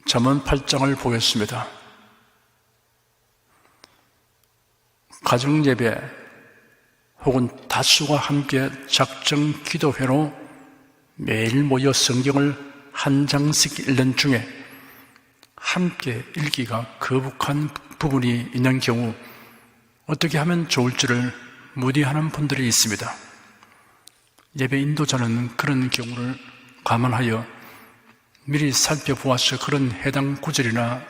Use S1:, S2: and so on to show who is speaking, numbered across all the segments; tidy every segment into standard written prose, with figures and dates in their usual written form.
S1: 잠언 8장을 보겠습니다. 가정예배 혹은 다수가 함께 작정 기도회로 매일 모여 성경을 한 장씩 읽는 중에 함께 읽기가 거북한 부분이 있는 경우 어떻게 하면 좋을지를 문의하는 분들이 있습니다. 예배 인도자는 그런 경우를 감안하여 미리 살펴보아서 그런 해당 구절이나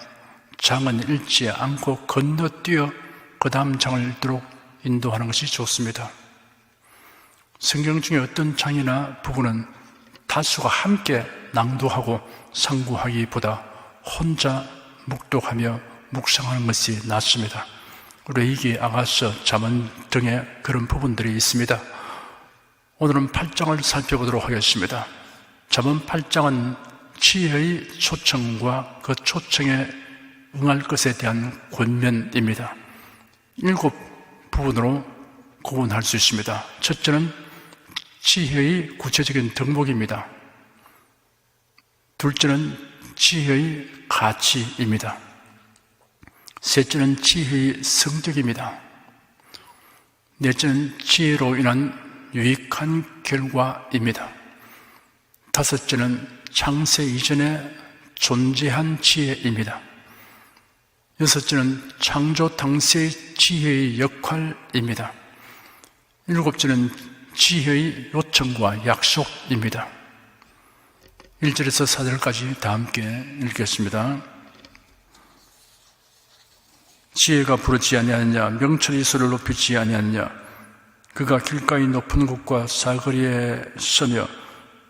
S1: 장은 읽지 않고 건너뛰어 그 다음 장을 읽도록 인도하는 것이 좋습니다. 성경 중에 어떤 장이나 부분은 다수가 함께 낭독하고 상고하기보다 혼자 묵독하며 묵상하는 것이 낫습니다. 레위기, 아가서, 잠언 등의 그런 부분들이 있습니다. 오늘은 8장을 살펴보도록 하겠습니다. 잠언 8장은 지혜의 초청과 그 초청에 응할 것에 대한 권면입니다. 7 부분으로 구분할 수 있습니다. 첫째는 지혜의 구체적인 덕목입니다. 둘째는 지혜의 가치입니다. 셋째는 지혜의 성격입니다. 넷째는 지혜로 인한 유익한 결과입니다. 다섯째는 창세 이전에 존재한 지혜입니다. 여섯째는 창조 당시의 지혜의 역할입니다. 일곱째는 지혜의 요청과 약속입니다. 1절에서 4절까지 다 함께 읽겠습니다. 지혜가 부르지 아니하느냐, 명철이 소리를 높이지 아니하느냐, 그가 길가의 높은 곳과 사거리에 서며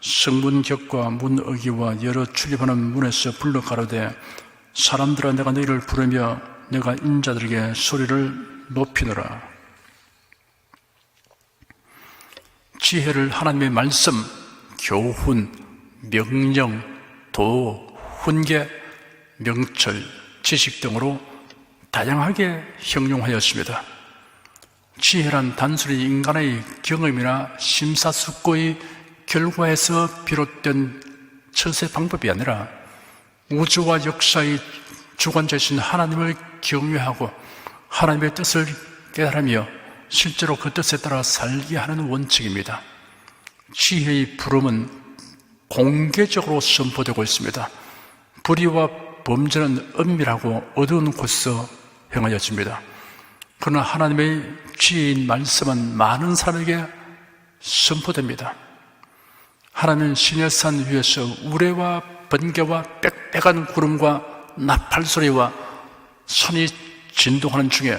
S1: 성문 곁과 문 어기와 여러 출입하는 문에서 불러 가로되 사람들아 내가 너희를 부르며 내가 인자들에게 소리를 높이노라. 지혜를 하나님의 말씀, 교훈, 명령, 도, 훈계, 명철, 지식 등으로 다양하게 형용하였습니다. 지혜란 단순히 인간의 경험이나 심사숙고의 결과에서 비롯된 처세 방법이 아니라 우주와 역사의 주관자이신 하나님을 경외하고 하나님의 뜻을 깨달으며 실제로 그 뜻에 따라 살게 하는 원칙입니다. 지혜의 부름은 공개적으로 선포되고 있습니다. 불의와 범죄는 은밀하고 어두운 곳에서 행하여집니다. 그러나 하나님의 지혜인 말씀은 많은 사람에게 선포됩니다. 하나님은 시내산 위에서 우레와 번개와 빽빽한 구름과 나팔 소리와 선이 진동하는 중에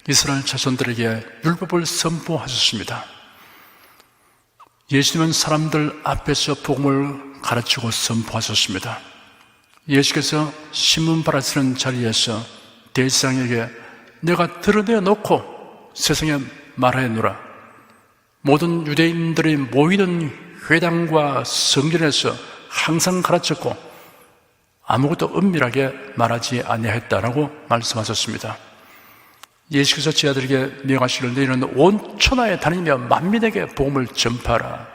S1: 이스라엘 자손들에게 율법을 선포하셨습니다. 예수님은 사람들 앞에서 복음을 가르치고 선포하셨습니다. 예수께서 신문 받아쓰는 자리에서 대제사장에게 내가 드러내 놓고 세상에 말하였노라. 모든 유대인들이 모이는 회당과 성전에서 항상 가르쳤고 아무것도 은밀하게 말하지 아니하였다라고 말씀하셨습니다. 예수께서 제 아들에게 명하시기를 너희는 온 천하에 다니며 만민에게 복음을 전파하라.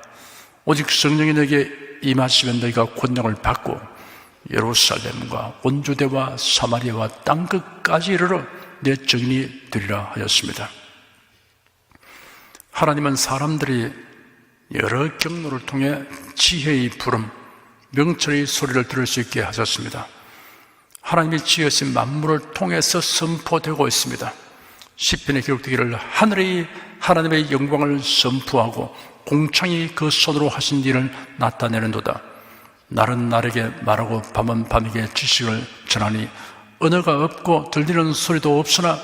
S1: 오직 성령이 너에게 임하시면 너희가 권능을 받고 예루살렘과 온 유대와 사마리아와 땅끝까지 이르러 내 증인이 되리라 하였습니다. 하나님은 사람들이 여러 경로를 통해 지혜의 부름, 명철의 소리를 들을 수 있게 하셨습니다. 하나님이 지으신 만물을 통해서 선포되고 있습니다. 시편에 기록되기를 하늘이 하나님의 영광을 선포하고 공창이 그 손으로 하신 일을 나타내는도다. 날은 날에게 말하고 밤은 밤에게 지식을 전하니 언어가 없고 들리는 소리도 없으나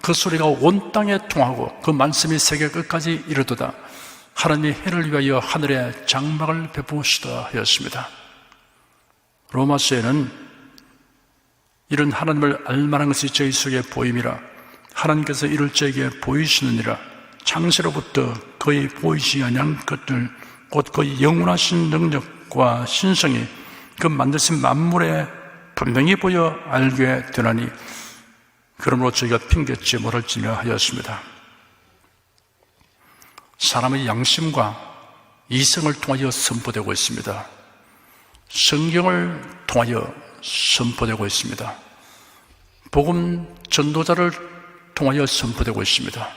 S1: 그 소리가 온 땅에 통하고 그 말씀이 세계 끝까지 이르도다. 하나님이 해를 위하여 하늘에 장막을 베푸시다 하였습니다. 로마서에는 이런 하나님을 알만한 것이 저희 속에 보임이라. 하나님께서 이를 저에게 보이시느니라. 창세로부터 거의 보이지 아니한 것들 곧 거의 영원하신 능력과 신성이 그 만드신 만물에 분명히 보여 알게 되나니 그러므로 저희가 핑계치 못할지며 하였습니다. 사람의 양심과 이성을 통하여 선포되고 있습니다. 성경을 통하여 선포되고 있습니다. 복음 전도자를 통하여 선포되고 있습니다.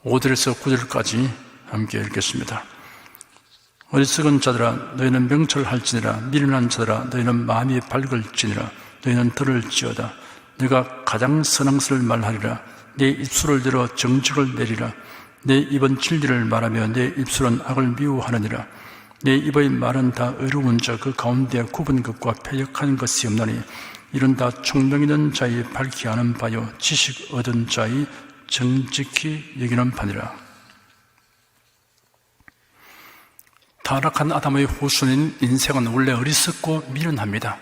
S1: 5절에서 9절까지 함께 읽겠습니다. 어리석은 자들아 너희는 명철할지니라. 미련한 자들아 너희는 마음이 밝을지니라. 너희는 들을지어다. 네가 가장 선한 것을 말하리라. 내 입술을 열어 정직을 내리라. 내 입은 진리를 말하며 내 입술은 악을 미워하느니라. 내 입의 말은 다 의로운 자 그 가운데 굽은 것과 패역한 것이 없나니 이는 다 총명 있는 자의 밝히 아는 바요 지식 얻은 자의 정직히 여기는 바니라. 타락한 아담의 후손인 인생은 원래 어리석고 미련합니다.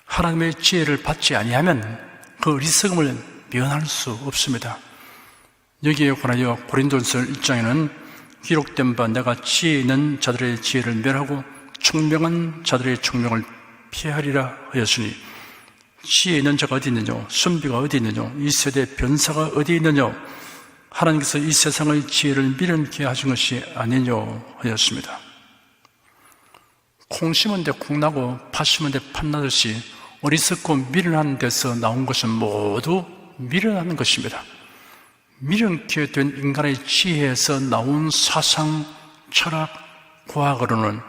S1: 하나님의 지혜를 받지 아니하면 그 어리석음을 면할 수 없습니다. 여기에 관하여 고린도전서 1장에는 기록된 바 내가 지혜 있는 자들의 지혜를 멸하고 총명한 자들의 총명을 피하리라 하였으니 지혜 있는 자가 어디 있느냐? 선비가 어디 있느냐? 이 세대의 변사가 어디 있느냐? 하나님께서 이 세상의 지혜를 미련케 하신 것이 아니냐 하였습니다. 콩 심은 데 콩 나고 팥 심은 데 팥 나듯이 어리석고 미련한 데서 나온 것은 모두 미련한 것입니다. 미련케 된 인간의 지혜에서 나온 사상, 철학, 과학으로는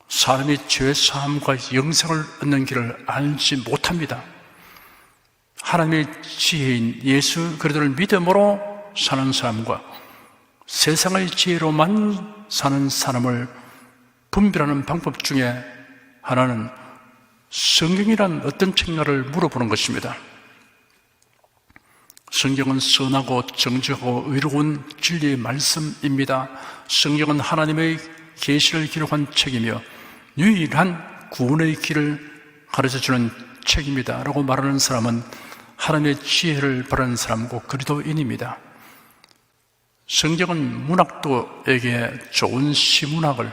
S1: 사람이 죄 사함과 영생을 얻는 길을 알지 못합니다. 하나님의 지혜인 예수 그리스도를 믿음으로 사는 사람과 세상의 지혜로만 사는 사람을 분별하는 방법 중에 하나는 성경이란 어떤 책인가를 물어보는 것입니다. 성경은 선하고 정직하고 의로운 진리의 말씀입니다. 성경은 하나님의 계시를 기록한 책이며 유일한 구원의 길을 가르쳐주는 책입니다 라고 말하는 사람은 하나님의 지혜를 바라는 사람고 그리스도인입니다. 성경은 문학도에게 좋은 시문학을,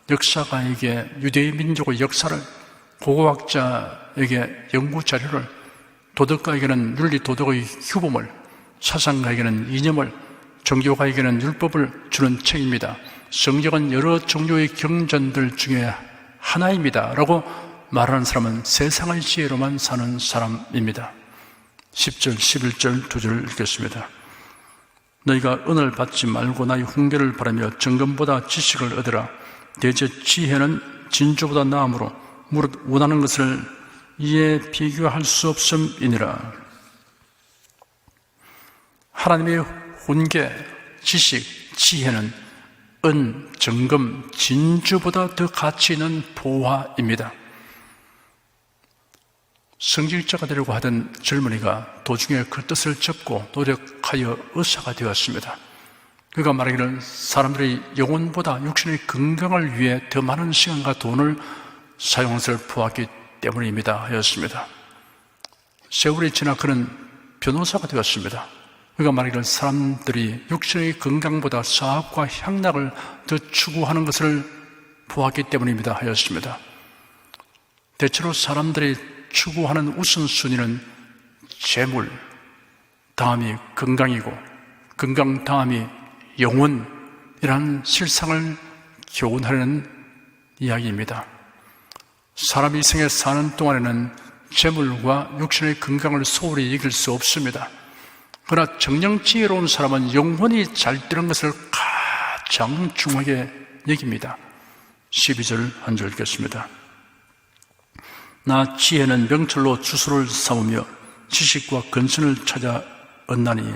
S1: 역사가에게 유대의 민족의 역사를, 고고학자에게 연구자료를, 도덕가에게는 윤리 도덕의 규범을, 사상가에게는 이념을, 종교가에게는 율법을 주는 책입니다. 성경은 여러 종류의 경전들 중에 하나입니다 라고 말하는 사람은 세상의 지혜로만 사는 사람입니다. 10절, 11절 두 절을 읽겠습니다. 너희가 은을 받지 말고 나의 훈계를 바라며 정금보다 지식을 얻으라. 대저 지혜는 진주보다 나음으로 무릇 원하는 것을 이에 비교할 수 없음이니라. 하나님의 훈계, 지식, 지혜는 은, 정금, 진주보다 더 가치 있는 보화입니다. 성직자가 되려고 하던 젊은이가 도중에 그 뜻을 접고 노력하여 의사가 되었습니다. 그가 말하기를 사람들이 영혼보다 육신의 건강을 위해 더 많은 시간과 돈을 사용한 것을 보았기 때문입니다 하였습니다. 세월이 지나 그는 변호사가 되었습니다. 그가 말하기를 사람들이 육신의 건강보다 사업과 향락을 더 추구하는 것을 보았기 때문입니다 하였습니다. 대체로 사람들이 추구하는 우선순위는 재물, 다음이 건강이고 건강 다음이 영혼이라는 실상을 교훈하려는 이야기입니다. 사람이 이 생에 사는 동안에는 재물과 육신의 건강을 소홀히 여길 수 없습니다. 그러나 정령 지혜로운 사람은 영혼이 잘 되는 것을 가장 중요하게 여깁니다. 12절 한 절 읽겠습니다. 나 지혜는 명철로 주소를 삼으며 지식과 근신을 찾아 얻나니.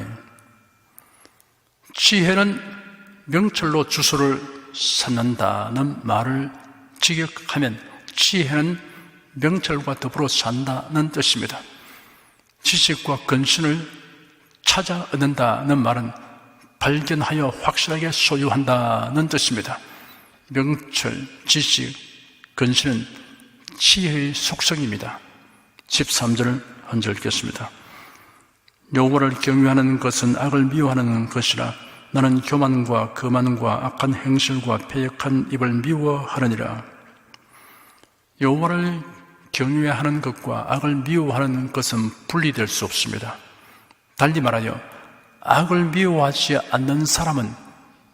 S1: 지혜는 명철로 주소를 삼는다는 말을 직역하면 지혜는 명철과 더불어 산다는 뜻입니다. 지식과 근신을 찾아 얻는다는 말은 발견하여 확실하게 소유한다는 뜻입니다. 명철, 지식, 근신은 지혜의 속성입니다. 13절을 한 절 읽겠습니다. 여호와를 경외하는 것은 악을 미워하는 것이라. 나는 교만과 거만과 악한 행실과 패역한 입을 미워하느니라. 여호와를 경외하는 것과 악을 미워하는 것은 분리될 수 없습니다. 달리 말하여 악을 미워하지 않는 사람은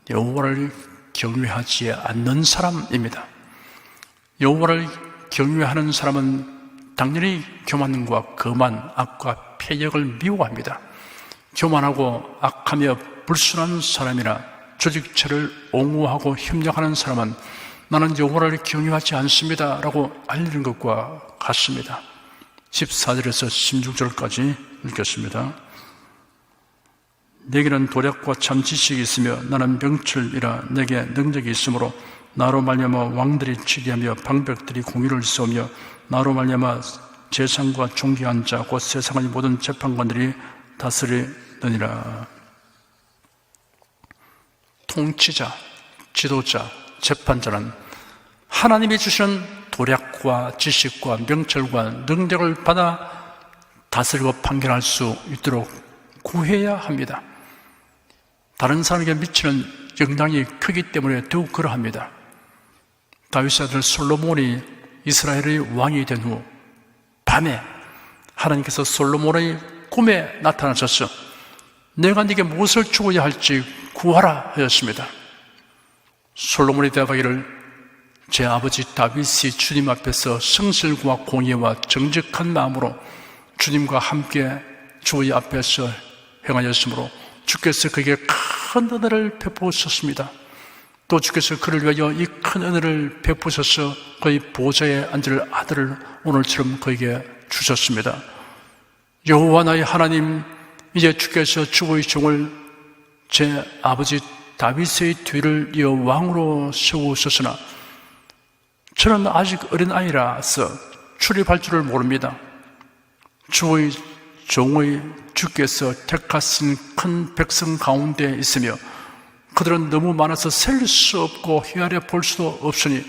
S1: 여호와를 경외하지 않는 사람입니다. 여호와를 경외하는 사람은 당연히 교만과 거만, 악과 패역을 미워합니다. 교만하고 악하며 불순한 사람이나 조직체를 옹호하고 협력하는 사람은 나는 여호와를 경외하지 않습니다 라고 알리는 것과 같습니다. 14절에서 16절까지 읽겠습니다. 내게는 도략과 참 지식이 있으며 나는 명철이라 내게 능력이 있으므로 나로 말미암아 왕들이 치리하며 방백들이 공의를 세우며 나로 말미암아 재상과 존귀한 자 곧 세상의 모든 재판관들이 다스리느니라. 통치자, 지도자, 재판자는 하나님이 주시는 도략과 지식과 명철과 능력을 받아 다스리고 판결할 수 있도록 구해야 합니다. 다른 사람에게 미치는 영향이 크기 때문에 더욱 그러합니다. 다윗의 아들 솔로몬이 이스라엘의 왕이 된 후 밤에 하나님께서 솔로몬의 꿈에 나타나셔서 내가 네게 무엇을 주어야 할지 구하라 하였습니다. 솔로몬이 대답하기를 제 아버지 다윗이 주님 앞에서 성실과 공의와 정직한 마음으로 주님과 함께 주의 앞에서 행하였으므로 주께서 그에게 큰 은혜를 베푸셨습니다. 또 주께서 그를 위하여 이 큰 은혜를 베푸셔서 그의 보좌에 앉을 아들을 오늘처럼 그에게 주셨습니다. 여호와 나의 하나님, 이제 주께서 주의 종을 제 아버지 다윗의 뒤를 이어 왕으로 세우셨으나 저는 아직 어린 아이라서 출입할 줄을 모릅니다. 주의 종의 주께서 택하신 큰 백성 가운데 있으며 그들은 너무 많아서 셀 수 없고 헤아려 볼 수도 없으니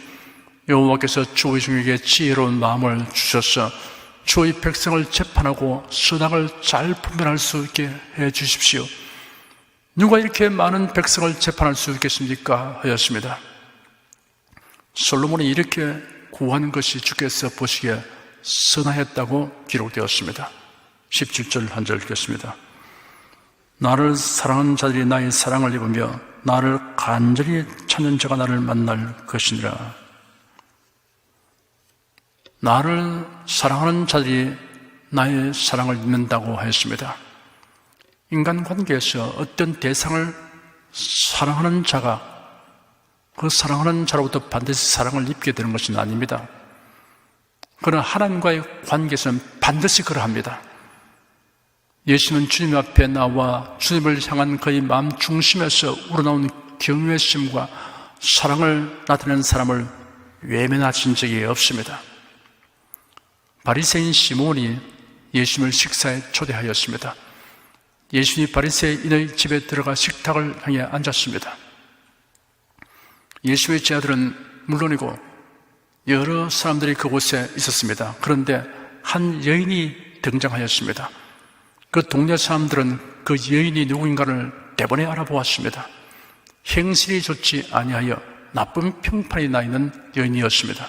S1: 여호와께서 주의 종에게 지혜로운 마음을 주셔서 주의 백성을 재판하고 선악을 잘 분별할 수 있게 해 주십시오. 누가 이렇게 많은 백성을 재판할 수 있겠습니까? 하였습니다. 솔로몬이 이렇게 구하는 것이 주께서 보시기에 선하였다고 기록되었습니다. 17절 한 절 읽겠습니다. 나를 사랑하는 자들이 나의 사랑을 입으며 나를 간절히 찾는 자가 나를 만날 것이니라. 나를 사랑하는 자들이 나의 사랑을 입는다고 하였습니다. 인간관계에서 어떤 대상을 사랑하는 자가 그 사랑하는 자로부터 반드시 사랑을 입게 되는 것은 아닙니다. 그러나 하나님과의 관계에서는 반드시 그러합니다. 예수는 주님 앞에 나와 주님을 향한 그의 마음 중심에서 우러나온 경외심과 사랑을 나타내는 사람을 외면하신 적이 없습니다. 바리새인 시몬이 예수님을 식사에 초대하였습니다. 예수님이 바리새인의 집에 들어가 식탁을 향해 앉았습니다. 예수의 제자들은 물론이고 여러 사람들이 그곳에 있었습니다. 그런데 한 여인이 등장하였습니다. 그 동네 사람들은 그 여인이 누구인가를 대번에 알아보았습니다. 행실이 좋지 아니하여 나쁜 평판이 나 있는 여인이었습니다.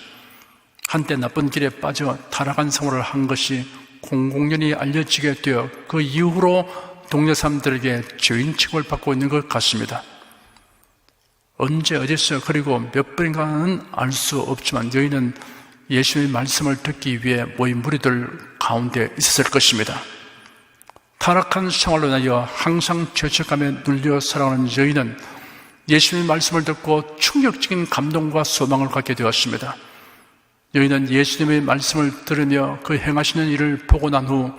S1: 한때 나쁜 길에 빠져 타락한 생활을 한 것이 공공연히 알려지게 되어 그 이후로 동네 사람들에게 죄인 취급을 받고 있는 것 같습니다. 언제 어디서 그리고 몇 번인가는 알 수 없지만 여인은 예수님의 말씀을 듣기 위해 모인 무리들 가운데 있었을 것입니다. 타락한 생활로 인하여 항상 죄책감에 눌려 살아가는 여인은 예수님의 말씀을 듣고 충격적인 감동과 소망을 갖게 되었습니다. 여인은 예수님의 말씀을 들으며 그 행하시는 일을 보고 난 후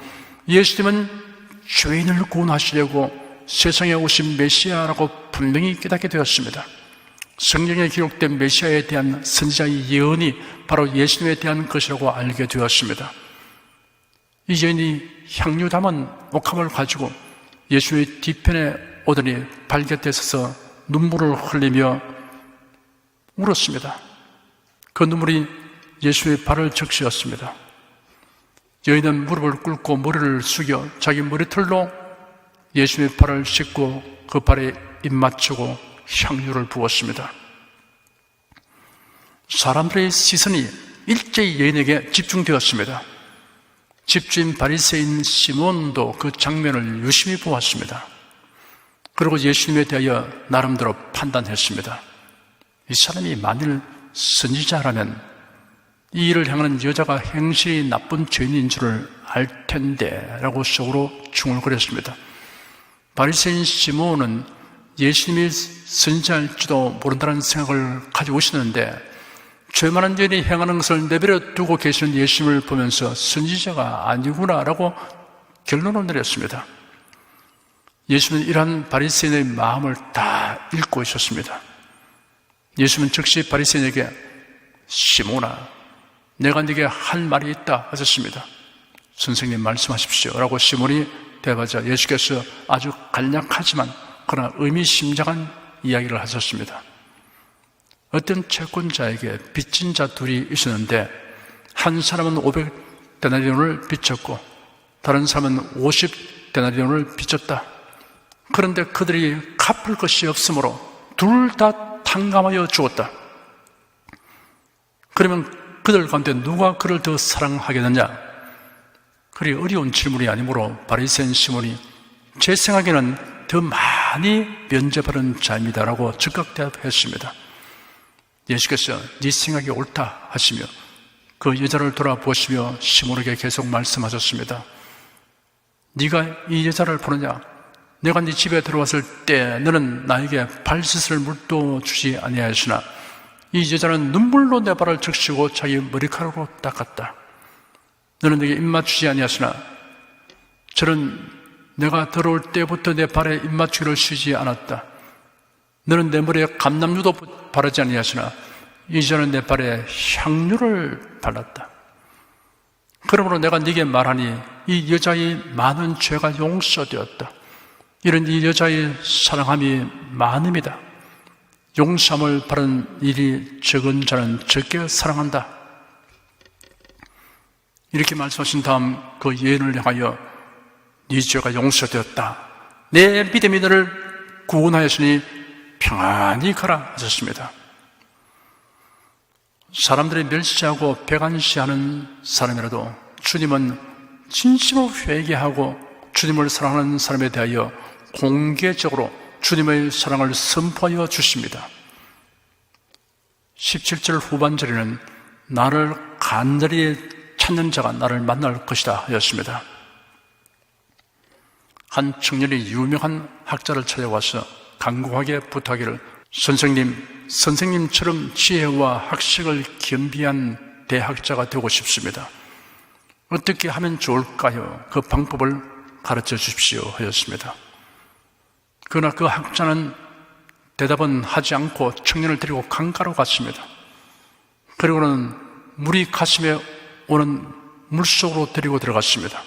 S1: 예수님은 죄인을 구원하시려고 세상에 오신 메시아라고 분명히 깨닫게 되었습니다. 성경에 기록된 메시아에 대한 선지자의 예언이 바로 예수님에 대한 것이라고 알게 되었습니다. 이 여인이 향유 담은 옥합을 가지고 예수의 뒤편에 오더니 발 곁에 서서 눈물을 흘리며 울었습니다. 그 눈물이 예수의 발을 적시었습니다. 여인은 무릎을 꿇고 머리를 숙여 자기 머리털로 예수의 발을 씻고 그 발에 입 맞추고 향유를 부었습니다. 사람들의 시선이 일제히 여인에게 집중되었습니다. 집주인 바리새인 시몬도 그 장면을 유심히 보았습니다. 그리고 예수님에 대하여 나름대로 판단했습니다. 이 사람이 만일 선지자라면 이 일을 향하는 여자가 행실이 나쁜 죄인인 줄을 알 텐데 라고 속으로 중얼거렸습니다. 바리새인 시몬은 예수님이 선지자일지도 모른다는 생각을 가지고 있었는데 죄 많은 죄인이 행하는 것을 내버려 두고 계시는 예수님을 보면서 선지자가 아니구나 라고 결론을 내렸습니다. 예수님은 이러한 바리새인의 마음을 다 읽고 있었습니다. 예수님은 즉시 바리새인에게 시몬아, 내가 네게 할 말이 있다 하셨습니다. 선생님 말씀하십시오 라고 시몬이 대답하자 예수께서 아주 간략하지만 그러나 의미심장한 이야기를 하셨습니다. 어떤 채권자에게 빚진 자 둘이 있었는데 한 사람은 500데나리온을 빚졌고 다른 사람은 50데나리온을 빚졌다. 그런데 그들이 갚을 것이 없으므로 둘 다 탕감하여 죽었다. 그러면 그들 가운데 누가 그를 더 사랑하겠느냐? 그리 어려운 질문이 아니므로 바리새인 시몬이 제 생각에는 더 많이 면죄받은 자입니다라고 즉각 대답했습니다. 예수께서 네 생각이 옳다 하시며 그 여자를 돌아보시며 시몬에게 계속 말씀하셨습니다. 네가 이 여자를 보느냐? 내가 네 집에 들어왔을 때 너는 나에게 발짓을 물도 주지 아니하였으나 이 여자는 눈물로 내 발을 적시고 자기 머리카락으로 닦았다. 너는 내게 입맞추지 아니하였으나 저는 내가 들어올 때부터 내 발에 입맞추기를 쉬지 않았다. 너는 내 머리에 감람유도 바르지 아니하였으나 이 여자는 내 발에 향유를 발랐다. 그러므로 내가 네게 말하니 이 여자의 많은 죄가 용서되었다. 이런 이 여자의 사랑함이 많음이다. 용서함을 바라는 일이 적은 자는 적게 사랑한다. 이렇게 말씀하신 다음 그 여인을 향하여 네 죄가 용서되었다. 내 믿음이 너를 구원하였으니 평안히 가라 하셨습니다. 사람들이 멸시하고 배관시하는 사람이라도 주님은 진심으로 회개하고 주님을 사랑하는 사람에 대하여 공개적으로 주님의 사랑을 선포하여 주십니다. 17절 후반절에는 나를 간절히 찾는 자가 나를 만날 것이다 하였습니다. 한 청년이 유명한 학자를 찾아와서 간곡하게 부탁하기를 선생님처럼 지혜와 학식을 겸비한 대학자가 되고 싶습니다. 어떻게 하면 좋을까요? 그 방법을 가르쳐 주십시오 하였습니다. 그러나 그 학자는 대답은 하지 않고 청년을 데리고 강가로 갔습니다. 그리고는 물이 가슴에 오는 물속으로 데리고 들어갔습니다.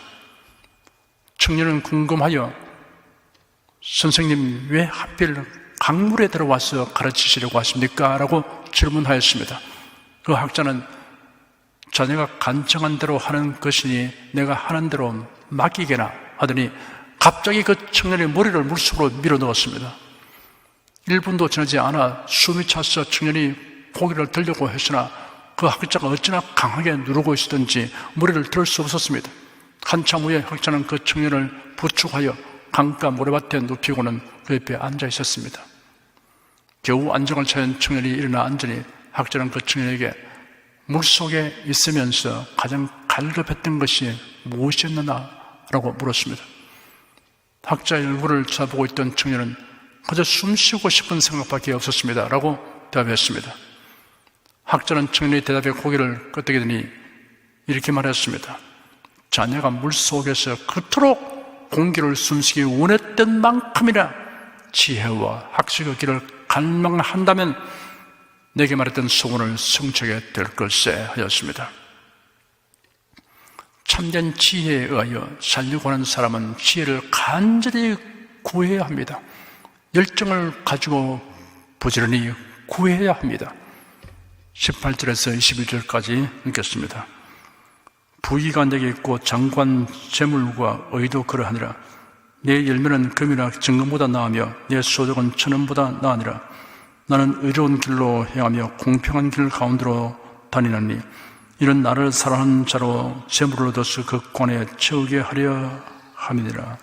S1: 청년은 궁금하여 선생님 왜 하필 강물에 들어와서 가르치시려고 하십니까? 라고 질문하였습니다. 그 학자는 자네가 간청한 대로 하는 것이니 내가 하는 대로 맡기게나 하더니 갑자기 그 청년의 머리를 물속으로 밀어 넣었습니다. 1분도 지나지 않아 숨이 차서 청년이 고개를 들려고 했으나 그 학자가 어찌나 강하게 누르고 있었던지 머리를 들 수 없었습니다. 한참 후에 학자는 그 청년을 부축하여 강가 모래밭에 눕히고는 그 옆에 앉아 있었습니다. 겨우 안정을 찾은 청년이 일어나 앉으니 학자는 그 청년에게 물속에 있으면서 가장 갈급했던 것이 무엇이었느냐 라고 물었습니다. 학자의 얼굴을 쳐다보고 있던 청년은 그저 숨쉬고 싶은 생각밖에 없었습니다 라고 대답했습니다. 학자는 청년의 대답에 고개를 끄덕이더니 이렇게 말했습니다. 자네가 물속에서 그토록 공기를 숨쉬기 원했던 만큼이나 지혜와 학식의 길을 갈망한다면 내게 말했던 소원을 성취하게 될 걸세 하였습니다. 참된 지혜에 의하여 살려고 하는 사람은 지혜를 간절히 구해야 합니다. 열정을 가지고 부지런히 구해야 합니다. 18절에서 21절까지 읽겠습니다. 부귀가 내게 있고 장관 재물과 의도 그러하니라. 내 열매는 금이나 정금보다 나으며 내 소득은 천원보다 나으니라. 나는 의로운 길로 행하며 공평한 길 가운데로 다니나니 이런 나를 사랑하는 자로 재물을 얻어서 그 관에 채우게 하려 함이니라.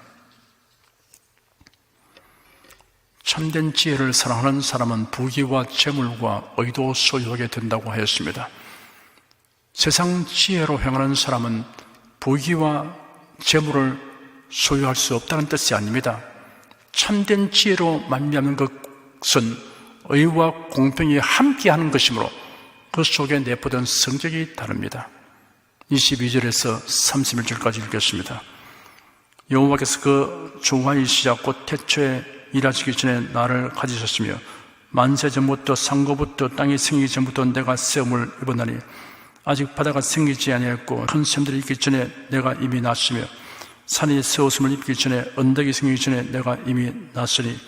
S1: 참된 지혜를 사랑하는 사람은 부귀와 재물과 의도 소유하게 된다고 하였습니다. 세상 지혜로 행하는 사람은 부귀와 재물을 소유할 수 없다는 뜻이 아닙니다. 참된 지혜로 말미암는 것은 의와 공평이 함께하는 것이므로 그 속에 내포된 성격이 다릅니다. 22절에서 31절까지 읽겠습니다. 여호와께서 그 조화의 시작 곧 태초에 일하시기 전에 나를 가지셨으며 만세 전부터 상고부터 땅이 생기기 전부터 내가 세움을 입었나니 아직 바다가 생기지 아니했고 큰 샘들이 있기 전에 내가 이미 났으며 산이 세웠음을 입기 전에 언덕이 생기기 전에 내가 이미 났으니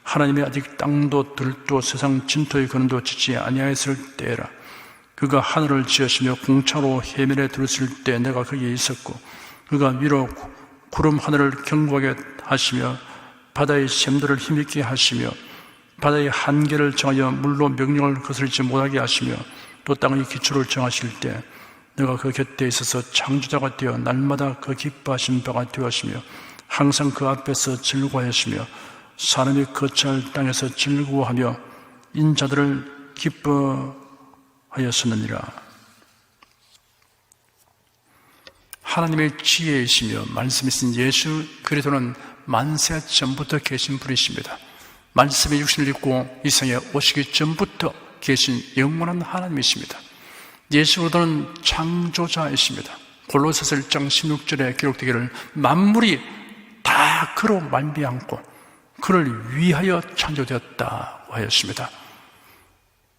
S1: 하나님이 아직 땅도 들도 세상 진토의 근원도 짓지 아니하였을 때라. 그가 하늘을 지으시며 공창으로 해면에 들었을 때 내가 거기에 있었고 그가 위로 구름 하늘을 견고하게 하시며 바다의 샘들을 힘있게 하시며 바다의 한계를 정하여 물로 명령을 거스르지 못하게 하시며 또 땅의 기초를 정하실 때 내가 그 곁에 있어서 창조자가 되어 날마다 그 기뻐하신 바가 되었으며 항상 그 앞에서 즐거워하시며 사람이 거처할 땅에서 즐거워하며 인자들을 기뻐하였었느니라. 하나님의 지혜이시며 말씀이신 예수 그리스도는 만세 전부터 계신 분이십니다. 말씀의 육신을 입고 이 세상에 오시기 전부터 계신 영원한 하나님이십니다. 예수 그리스도는 창조자이십니다. 골로새서 1장 16절에 기록되기를 만물이 다 그로 말미암고 그를 위하여 창조되었다고 하였습니다.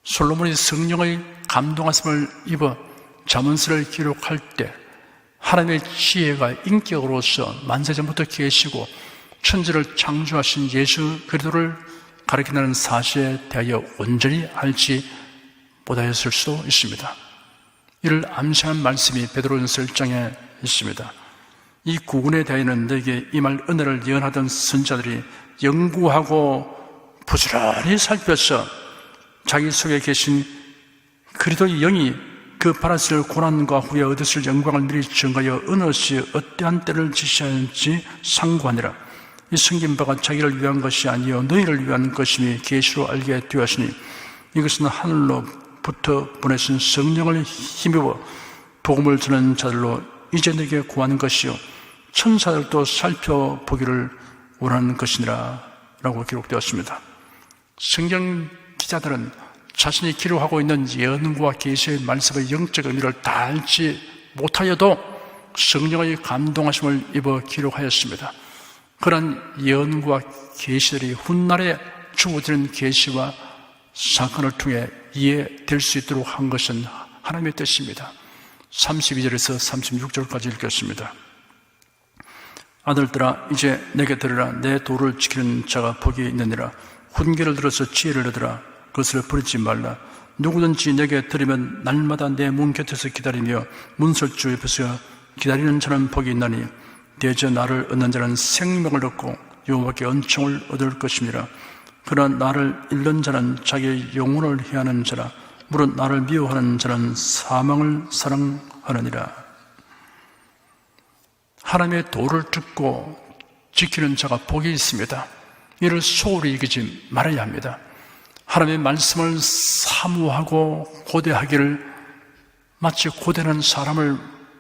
S1: 솔로몬이 성령의 감동하심을 입어 잠언서를 기록할 때 하나님의 지혜가 인격으로서 만세전부터 계시고 천지를 창조하신 예수 그리스도를 가리킨다는 사실에 대하여 온전히 알지 못하였을 수도 있습니다. 이를 암시하는 말씀이 베드로전서 1장에 있습니다. 이 구원에 대하여는 너에게 임할 은혜를 예언하던 선지자들이 연구하고 부지런히 살펴서 자기 속에 계신 그리스도의 영이 그 받았을 고난과 후에 얻었을 영광을 미리 증거하여 어느 시 어떠한 때를 지시하는지 상고하니라. 이 숨긴 바가 자기를 위한 것이 아니요 너희를 위한 것임이 계시로 알게 되었으니 이것은 하늘로부터 보내신 성령을 힘입어 복음을 전하는 자들로 이제 너에게 구하는 것이요 천사들도 살펴보기를 원하는 것이니라 라고 기록되었습니다. 성경 기자들은 자신이 기록하고 있는 예언과 계시의 말씀의 영적 의미를 다 알지 못하여도 성령의 감동하심을 입어 기록하였습니다. 그런 예언과 계시들이 훗날에 주어지는 계시와 사건을 통해 이해될 수 있도록 한 것은 하나님의 뜻입니다. 32절에서 36절까지 읽겠습니다. 아들들아 이제 내게 들으라. 내 도를 지키는 자가 복이 있느니라. 훈계를 들어서 지혜를 얻으라. 그것을 버리지 말라. 누구든지 내게 들으면 날마다 내 문 곁에서 기다리며 문설주 옆에서 기다리는 자는 복이 있나니 대저 나를 얻는 자는 생명을 얻고 여호와께 은총을 얻을 것입니다. 그러나 나를 잃는 자는 자기의 영혼을 해하는 자라. 물론 나를 미워하는 자는 사망을 사랑하느니라. 하나님의 도를 듣고 지키는 자가 복이 있습니다. 이를 소홀히 여기지 말아야 합니다. 하나님의 말씀을 사모하고 고대하기를 마치 고대하는 사람을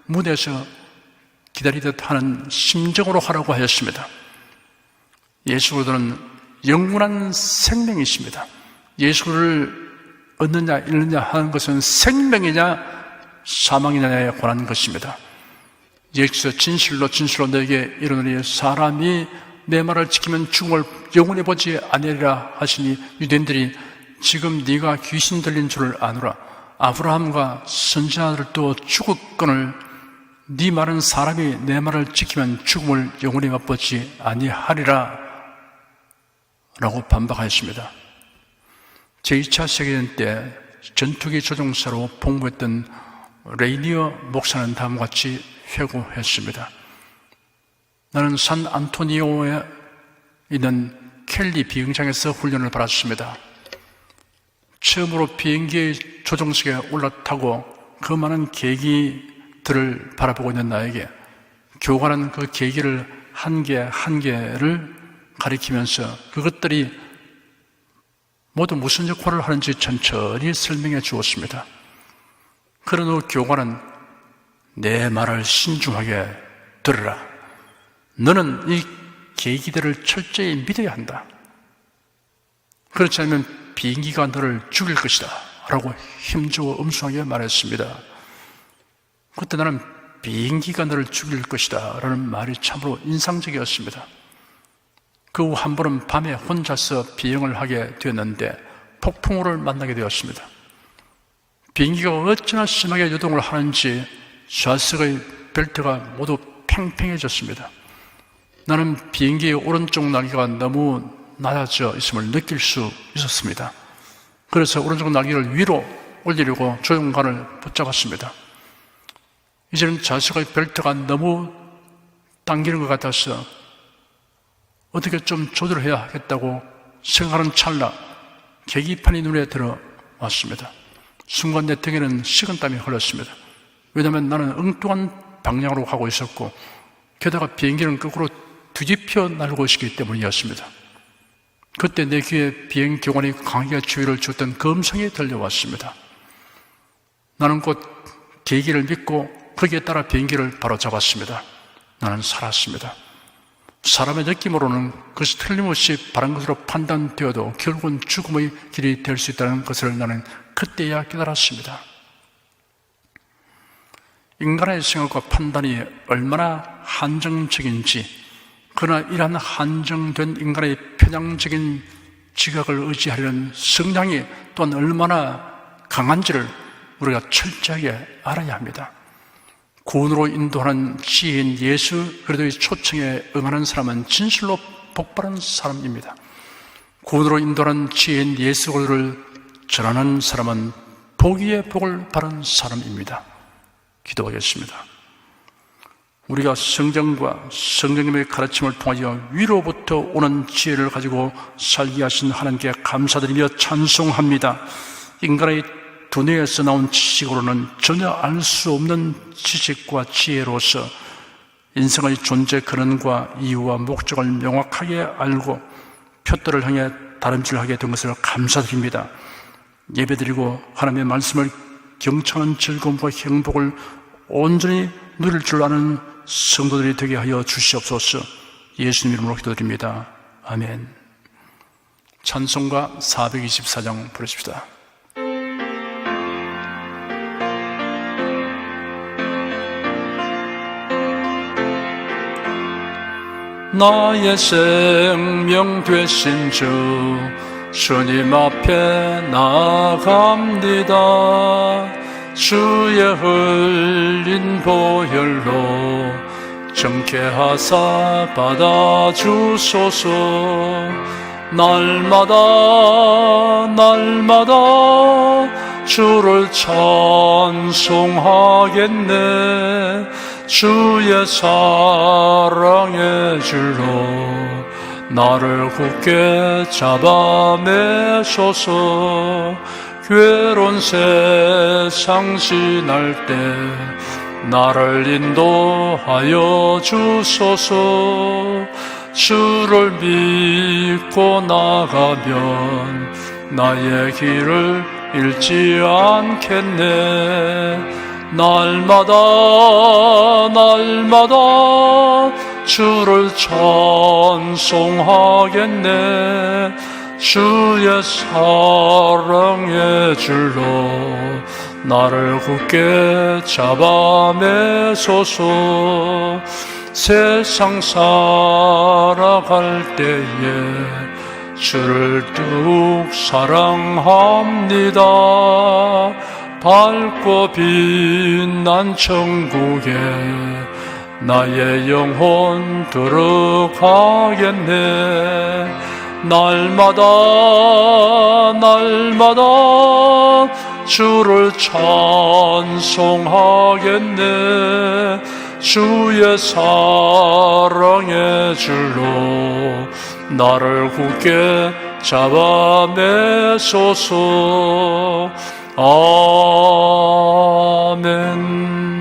S1: 무대에서 기다리듯 하는 심정으로 하라고 하였습니다. 예수 그리스도는 영원한 생명이십니다. 예수를 얻느냐 잃느냐 하는 것은 생명이냐 사망이냐에 관한 것입니다. 예수께서 진실로 너에게 이르노니 사람이 내 말을 지키면 죽음을 영원히 보지 아니하리라 하시니 유대인들이 지금 네가 귀신 들린 줄을 아노라. 아브라함과 선지자들도 죽었거늘 네 말은 사람이 내 말을 지키면 죽음을 영원히 맛보지 아니하리라 라고 반박하였습니다. 제2차 세계대전 때 전투기 조종사로 복무했던 레이니어 목사는 다음과 같이 회고했습니다. 나는 산 안토니오에 있는 켈리 비행장에서 훈련을 받았습니다. 처음으로 비행기의 조종석에 올라타고 그 많은 계기들을 바라보고 있는 나에게 교관은 그 계기를 한 개 한 개를 가리키면서 그것들이 모두 무슨 역할을 하는지 천천히 설명해 주었습니다. 그런 후 교관은 내 말을 신중하게 들으라. 너는 이 계기들을 철저히 믿어야 한다. 그렇지 않으면 비행기가 너를 죽일 것이다 라고 힘주어 엄중하게 말했습니다. 그때 나는 비행기가 너를 죽일 것이다 라는 말이 참으로 인상적이었습니다. 그 후 한 번은 밤에 혼자서 비행을 하게 되었는데 폭풍우를 만나게 되었습니다. 비행기가 어찌나 심하게 요동을 하는지 좌석의 벨트가 모두 팽팽해졌습니다. 나는 비행기의 오른쪽 날개가 너무 낮아져 있음을 느낄 수 있었습니다. 그래서 오른쪽 날개를 위로 올리려고 조종관을 붙잡았습니다. 이제는 좌석의 벨트가 너무 당기는 것 같아서 어떻게 좀 조절해야 하겠다고 생각하는 찰나 계기판이 눈에 들어왔습니다. 순간 내 등에는 식은땀이 흘렀습니다. 왜냐하면 나는 엉뚱한 방향으로 가고 있었고 게다가 비행기는 거꾸로 뒤집혀 날고 있기 때문이었습니다. 그때 내 귀에 비행 교관이 강하게 주의를 줬던 그 음성이 들려왔습니다. 나는 곧 계기를 믿고 거기에 따라 비행기를 바로 잡았습니다. 나는 살았습니다. 사람의 느낌으로는 그것이 틀림없이 바른 것으로 판단되어도 결국은 죽음의 길이 될 수 있다는 것을 나는 그때야 깨달았습니다. 인간의 생각과 판단이 얼마나 한정적인지, 그러나 이러한 한정된 인간의 편향적인 지각을 의지하려는 성향이 또한 얼마나 강한지를 우리가 철저하게 알아야 합니다. 구원으로 인도하는 지혜인 예수 그리스도의 초청에 응하는 사람은 진실로 복받은 사람입니다. 구원으로 인도하는 지혜인 예수 그리스도를 전하는 사람은 복 위에 복을 받은 사람입니다. 기도하겠습니다. 우리가 성경과 성령님의 가르침을 통하여 위로부터 오는 지혜를 가지고 살게 하신 하나님께 감사드리며 찬송합니다. 인간의 두뇌에서 나온 지식으로는 전혀 알 수 없는 지식과 지혜로서 인생의 존재 근원과 이유와 목적을 명확하게 알고 표들을 향해 다름질하게 된 것을 감사드립니다. 예배드리고 하나님의 말씀을 경청하는 즐거움과 행복을 온전히 누릴 줄 아는 성도들이 되게 하여 주시옵소서. 예수님 이름으로 기도드립니다. 아멘. 찬송가 424장 부르십시다. 나의 생명 되신 주 주님 앞에 나아갑니다. 주의 흘린 보혈로 정케하사 받아주소서. 날마다 주를 찬송하겠네. 주의 사랑의 줄로 나를 굳게 잡아매소서. 괴로운 세상 지날 때 나를 인도하여 주소서. 주를 믿고 나가면 나의 길을 잃지 않겠네. 날마다 주를 찬송하겠네. 주의 사랑의 줄로 나를 굳게 잡아매소서. 세상 살아갈 때에 주를 더욱 사랑합니다. 밝고 빛난 천국에 나의 영혼 들어가겠네. 날마다 주를 찬송하겠네. 주의 사랑의 줄로 나를 굳게 잡아매소서. 아멘.